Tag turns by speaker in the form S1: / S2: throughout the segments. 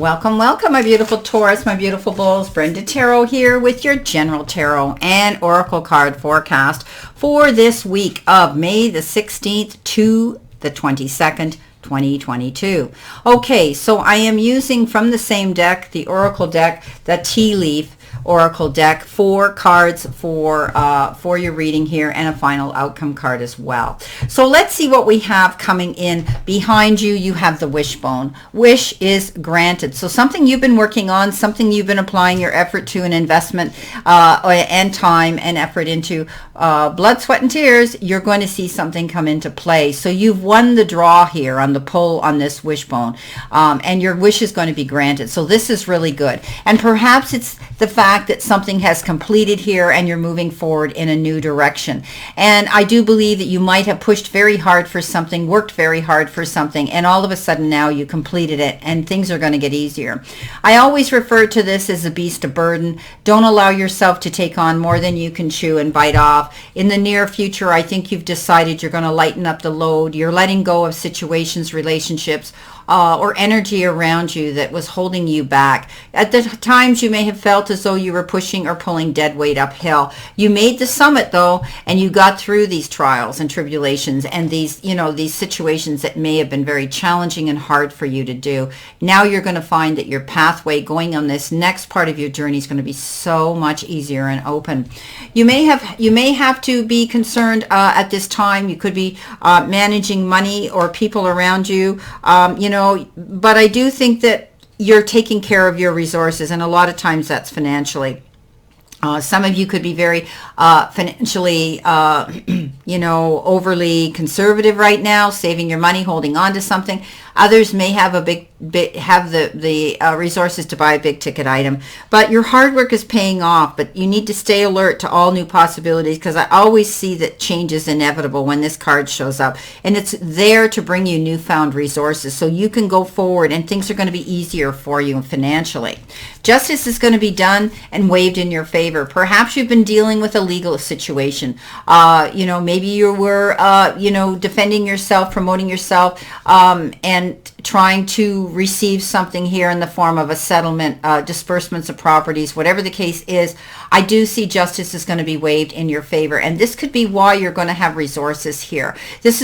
S1: Welcome, welcome, my beautiful Taurus, my beautiful bulls. Brenda Tarot here with your General Tarot and Oracle card forecast for this week of May the 16th to the 22nd, 2022. Okay, so I am using from the same deck, the Oracle deck, the Tea Leaf Oracle deck, 4 cards for your reading here and a final outcome card as well. So let's see what we have coming in. Behind you, you have the wishbone. Wish is granted. So something you've been working on, something you've been applying your effort to, an investment and time and effort into, blood, sweat, and tears, you're going to see something come into play. So you've won the draw here on the pull on this wishbone, and your wish is going to be granted. So this is really good. And perhaps it's the fact that something has completed here and you're moving forward in a new direction. And I do believe that you might have pushed very hard for something, worked very hard for something, and all of a sudden now you completed it and things are going to get easier. I always refer to this as a beast of burden. Don't allow yourself to take on more than you can chew and bite off. In the near future, I think you've decided you're going to lighten up the load. You're letting go of situations, relationships, or energy around you that was holding you back. At the times you may have felt as though you were pushing or pulling dead weight uphill. You made the summit though, and you got through these trials and tribulations and these, these situations that may have been very challenging and hard for you to do. Now you're going to find that your pathway going on this next part of your journey is going to be so much easier and open. You may have to be concerned at this time. You could be managing money or people around you, but I do think that you're taking care of your resources, and a lot of times that's financially. Some of you could be very financially, overly conservative right now, saving your money, holding on to something. Others may have have the resources to buy a big ticket item, but your hard work is paying off. But you need to stay alert to all new possibilities, because I always see that change is inevitable when this card shows up, and it's there to bring you newfound resources so you can go forward and things are going to be easier for you financially. Justice is going to be done and waived in your favor. Perhaps you've been dealing with a legal situation. Maybe you were defending yourself, promoting yourself, and trying to receive something here in the form of a settlement, disbursements of properties, whatever the case is. I do see justice is going to be waived in your favor, and this could be why you're going to have resources here.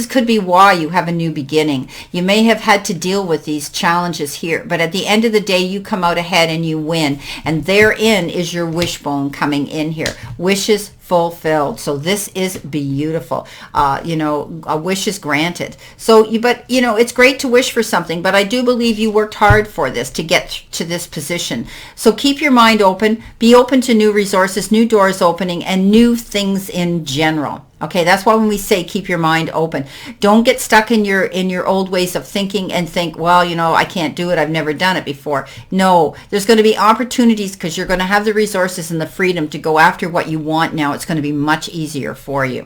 S1: Could be why you have a new beginning. You may have had to deal with these challenges here, but at the end of the day, you come out ahead and you win, and therein is your wishbone coming in here. Wishes fulfilled. So this is beautiful. A wish is granted. So it's great to wish for something, but I do believe you worked hard for this to get to this position. So keep your mind open, be open to new resources, new doors opening, and new things in general. Okay, that's why when we say keep your mind open, don't get stuck in your old ways of thinking and think, well, I can't do it. I've never done it before. No, there's going to be opportunities because you're going to have the resources and the freedom to go after what you want now. It's going to be much easier for you.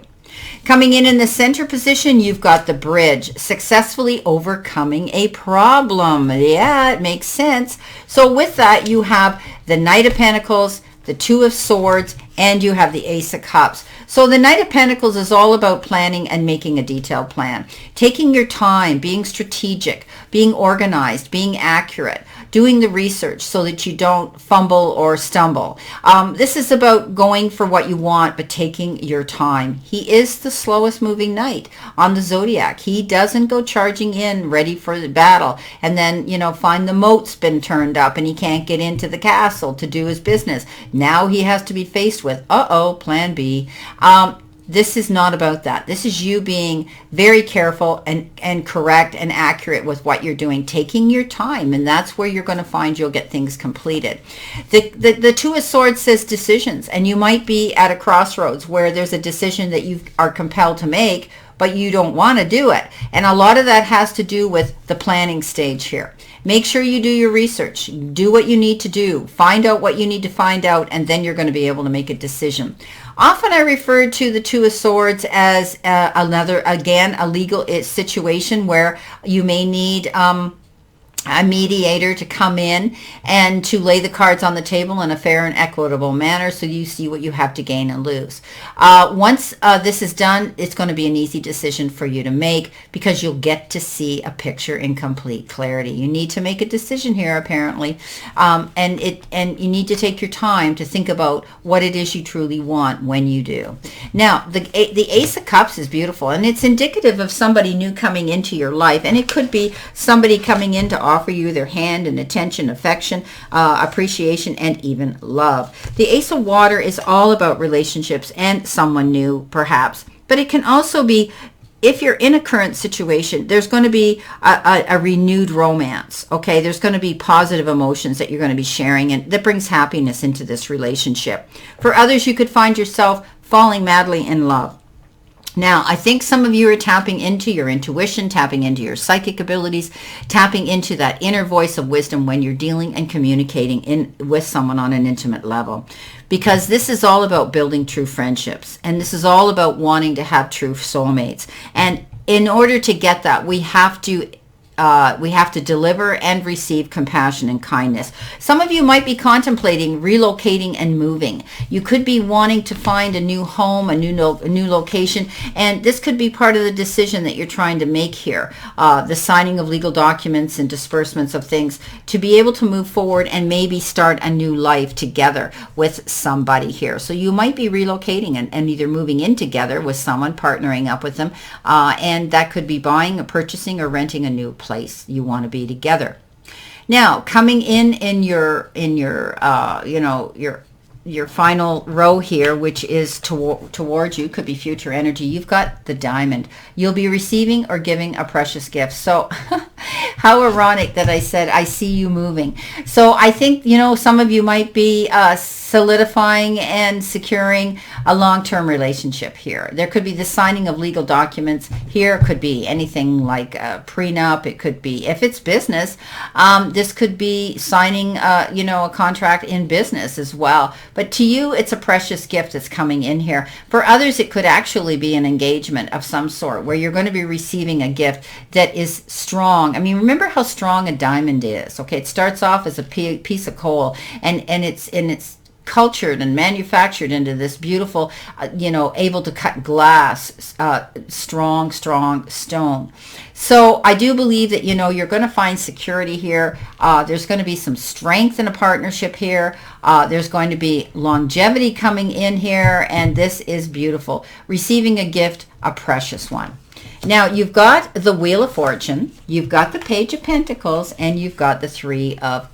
S1: Coming in the center position, you've got the bridge, successfully overcoming a problem. Yeah, it makes sense. So with that, you have the Knight of Pentacles, the Two of Swords, and you have the Ace of Cups. So the Knight of Pentacles is all about planning and making a detailed plan. Taking your time, being strategic, being organized, being accurate, doing the research so that you don't fumble or stumble. This is about going for what you want, but taking your time. He is the slowest moving knight on the zodiac. He doesn't go charging in ready for the battle and then, find the moat's been turned up and he can't get into the castle to do his business. Now he has to be faced with, plan B. This is not about that. This is you being very careful and correct and accurate with what you're doing, taking your time, and that's where you're going to find you'll get things completed. The Two of Swords says decisions, and you might be at a crossroads where there's a decision that you are compelled to make, but you don't want to do it. And a lot of that has to do with the planning stage here. Make sure you do your research. Do what you need to do. Find out what you need to find out, and then you're going to be able to make a decision. Often I refer to the Two of Swords as a legal situation where you may need a mediator to come in and to lay the cards on the table in a fair and equitable manner so you see what you have to gain and lose. Once this is done, it's going to be an easy decision for you to make because you'll get to see a picture in complete clarity. You need to make a decision here, apparently, and you need to take your time to think about what it is you truly want when you do. Now, the Ace of Cups is beautiful, and it's indicative of somebody new coming into your life, and it could be somebody coming in to offer you their hand and attention, affection, appreciation, and even love. The Ace of Water is all about relationships and someone new, perhaps. But it can also be, if you're in a current situation, there's going to be a renewed romance, okay? There's going to be positive emotions that you're going to be sharing, and that brings happiness into this relationship. For others, you could find yourself falling madly in love. Now, I think some of you are tapping into your intuition, tapping into your psychic abilities, tapping into that inner voice of wisdom when you're dealing and communicating with someone on an intimate level. Because this is all about building true friendships. And this is all about wanting to have true soulmates. And in order to get that, we have to deliver and receive compassion and kindness. Some of you might be contemplating relocating and moving. You could be wanting to find a new home, a new location, and this could be part of the decision that you're trying to make here. The signing of legal documents and disbursements of things to be able to move forward and maybe start a new life together with somebody here. So you might be relocating and either moving in together with someone, partnering up with them, and that could be buying or purchasing or renting a new place you want to be together. Now, coming in your final row here, which is towards you, could be future energy. You've got the Diamond. You'll be receiving or giving a precious gift. So how ironic that I said, I see you moving. So I think, some of you might be solidifying and securing a long-term relationship here. There could be the signing of legal documents here. It could be anything like a prenup. It could be, if it's business, this could be signing, a contract in business as well. But to you, it's a precious gift that's coming in here. For others, it could actually be an engagement of some sort where you're going to be receiving a gift that is strong. I mean, remember how strong a diamond is, okay? It starts off as a piece of coal, and it's cultured and manufactured into this beautiful, able to cut glass, strong stone. So I do believe that, you're going to find security here. There's going to be some strength in a partnership here. There's going to be longevity coming in here, and this is beautiful. Receiving a gift, a precious one. Now, you've got the Wheel of Fortune, you've got the Page of Pentacles, and you've got the Three of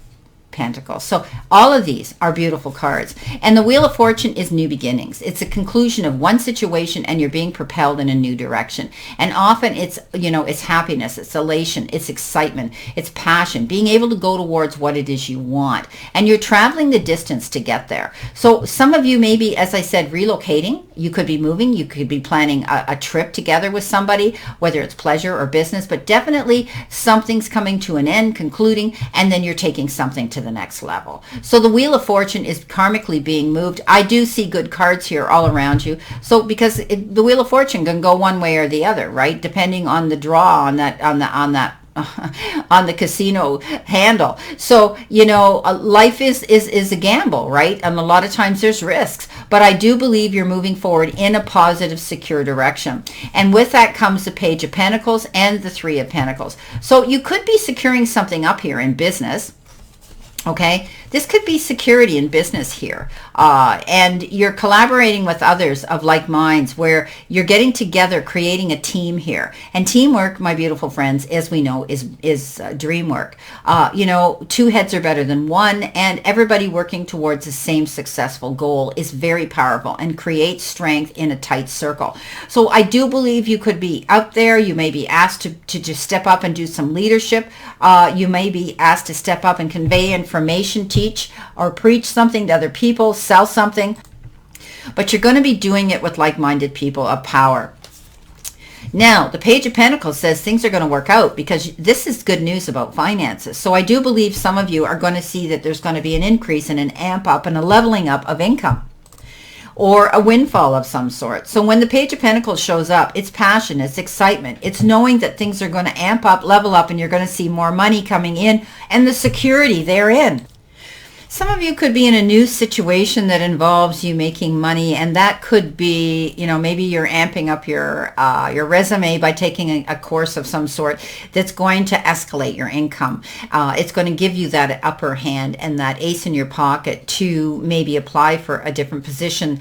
S1: Pentacles. So all of these are beautiful cards. And the Wheel of Fortune is new beginnings. It's a conclusion of one situation and you're being propelled in a new direction. And often it's, it's happiness, it's elation, it's excitement, it's passion, being able to go towards what it is you want. And you're traveling the distance to get there. So some of you may be, as I said, relocating. You could be moving. You could be planning a trip together with somebody, whether it's pleasure or business, but definitely something's coming to an end, concluding, and then you're taking something to the next level. So the Wheel of Fortune is karmically being moved. I do see good cards here all around you. So because the Wheel of Fortune can go one way or the other, right? Depending on the draw on the casino handle. So, life is a gamble, right? And a lot of times there's risks, but I do believe you're moving forward in a positive, secure direction. And with that comes the Page of Pentacles and the Three of Pentacles. So you could be securing something up here in business. Okay, this could be security in business here. And you're collaborating with others of like minds where you're getting together, creating a team here. And teamwork, my beautiful friends, as we know, is dream work. Two heads are better than one, and everybody working towards the same successful goal is very powerful and creates strength in a tight circle. So I do believe you could be out there. You may be asked to just step up and do some leadership. You may be asked to step up and convey information, teach or preach something to other people, sell something, but you're going to be doing it with like-minded people of power. Now, the Page of Pentacles says things are going to work out because this is good news about finances. So I do believe some of you are going to see that there's going to be an increase and an amp up and a leveling up of income. or a windfall of some sort. So when the Page of Pentacles shows up, it's passion, it's excitement, it's knowing that things are going to amp up, level up, and you're going to see more money coming in and the security therein. Some of you could be in a new situation that involves you making money, and that could be, maybe you're amping up your resume by taking a course of some sort that's going to escalate your income. It's going to give you that upper hand and that ace in your pocket to maybe apply for a different position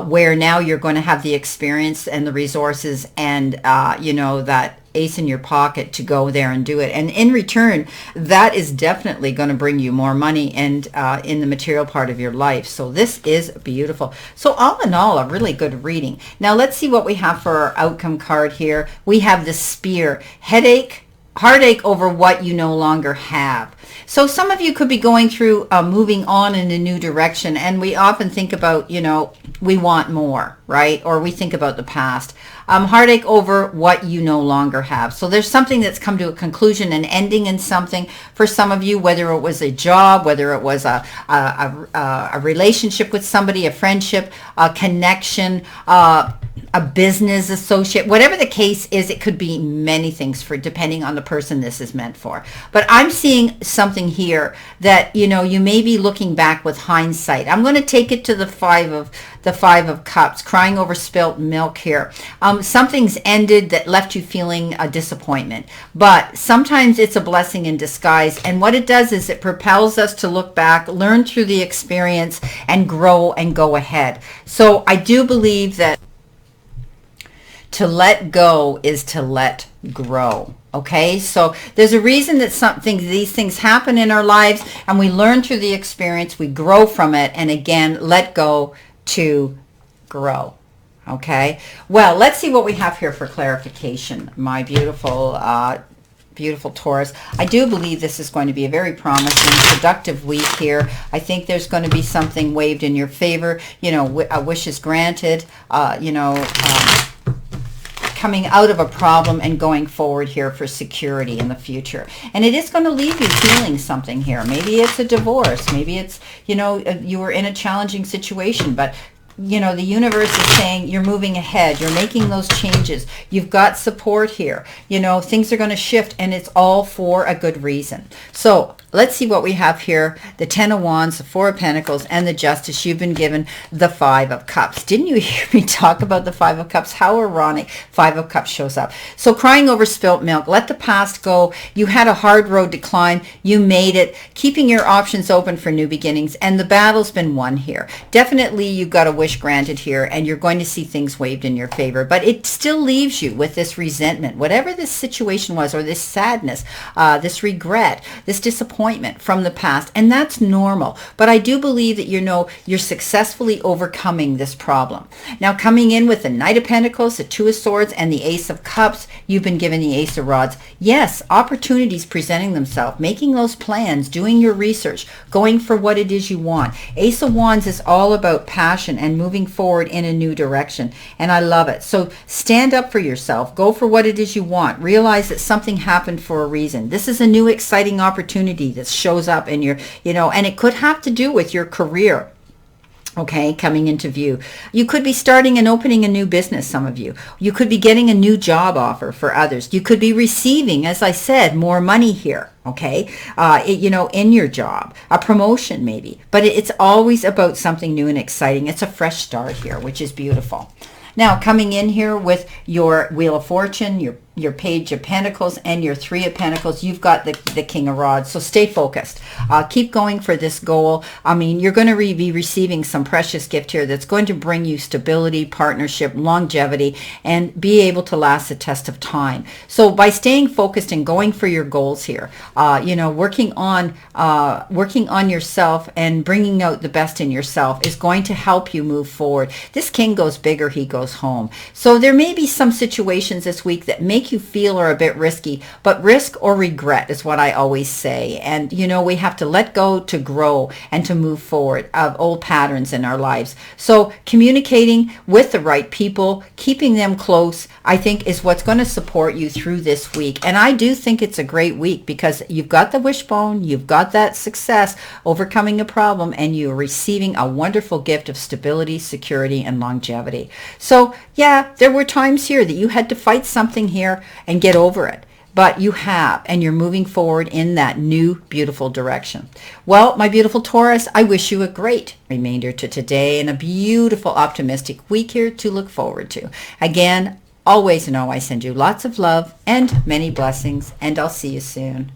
S1: where now you're going to have the experience and the resources and, that ace in your pocket to go there and do it. And in return, that is definitely going to bring you more money and in the material part of your life. So this is beautiful. So all in all, a really good reading. Now let's see what we have for our outcome card here. We have the Spear. Headache, heartache over what you no longer have. So some of you could be going through moving on in a new direction, and we often think about, we want more, right? Or we think about the past. Heartache over what you no longer have. So there's something that's come to a conclusion, an ending in something for some of you, whether it was a job, whether it was a relationship with somebody, a friendship, a connection, a business associate, whatever the case is. It could be many things for depending on the person this is meant for. But I'm seeing something here that you may be looking back with hindsight. I'm going to take it to the Five of Cups, crying over spilt milk here. Something's ended that left you feeling a disappointment, but sometimes it's a blessing in disguise. And what it does is it propels us to look back, learn through the experience, and grow and go ahead. So I do believe that to let go is to let grow. Okay, so there's a reason that these things happen in our lives, and we learn through the experience, we grow from it, and again, let go to grow. Okay, well, let's see what we have here for clarification, my beautiful beautiful Taurus. I do believe this is going to be a very promising, productive week here. I think there's going to be something waved in your favor, a wish is granted, coming out of a problem and going forward here for security in the future. And it is going to leave you feeling something here. Maybe it's a divorce. Maybe it's, you were in a challenging situation, but the universe is saying you're moving ahead. You're making those changes. You've got support here. Things are going to shift, and it's all for a good reason. So let's see what we have here. The Ten of Wands, the Four of Pentacles, and the Justice. You've been given the Five of Cups. Didn't you hear me talk about the Five of Cups? How ironic. Five of Cups shows up. So crying over spilt milk. Let the past go. You had a hard road to climb. You made it. Keeping your options open for new beginnings. And the battle's been won here. Definitely you've got a wish granted here, and you're going to see things waved in your favor. But it still leaves you with this resentment. Whatever this situation was, or this sadness, this regret, this disappointment from the past, and that's normal. But I do believe that you're successfully overcoming this problem. Now, coming in with the Knight of Pentacles, the Two of Swords, and the Ace of Cups, you've been given the Ace of Rods. Yes, opportunities presenting themselves, making those plans, doing your research, going for what it is you want. Ace of Wands is all about passion and moving forward in a new direction, and I love it. So stand up for yourself, go for what it is you want, realize that something happened for a reason. This is a new exciting opportunity that shows up in your, and it could have to do with your career. Okay, coming into view. You could be starting and opening a new business, some of you. You could be getting a new job offer for others. You could be receiving, as I said, more money here, okay, in your job, a promotion maybe. But it's always about something new and exciting. It's a fresh start here, which is beautiful. Now, coming in here with your Wheel of Fortune, your Page of Pentacles, and your Three of Pentacles, you've got the King of Rods. So stay focused. Keep going for this goal. I mean, you're going to be receiving some precious gift here that's going to bring you stability, partnership, longevity, and be able to last the test of time. So by staying focused and going for your goals here, working on yourself and bringing out the best in yourself is going to help you move forward. This king goes bigger, he goes home. So there may be some situations this week that make make you feel are a bit risky, but risk or regret is what I always say. And, you know, we have to let go to grow and to move forward of old patterns in our lives. So communicating with the right people, keeping them close, I think is what's going to support you through this week. And I do think it's a great week because you've got the wishbone, you've got that success, overcoming a problem, and you're receiving a wonderful gift of stability, security, and longevity. So yeah, there were times here that you had to fight something here and get over it. But you have, and you're moving forward in that new, beautiful direction. Well, my beautiful Taurus, I wish you a great remainder to today and a beautiful, optimistic week here to look forward to. Again, always know I send you lots of love and many blessings, and I'll see you soon.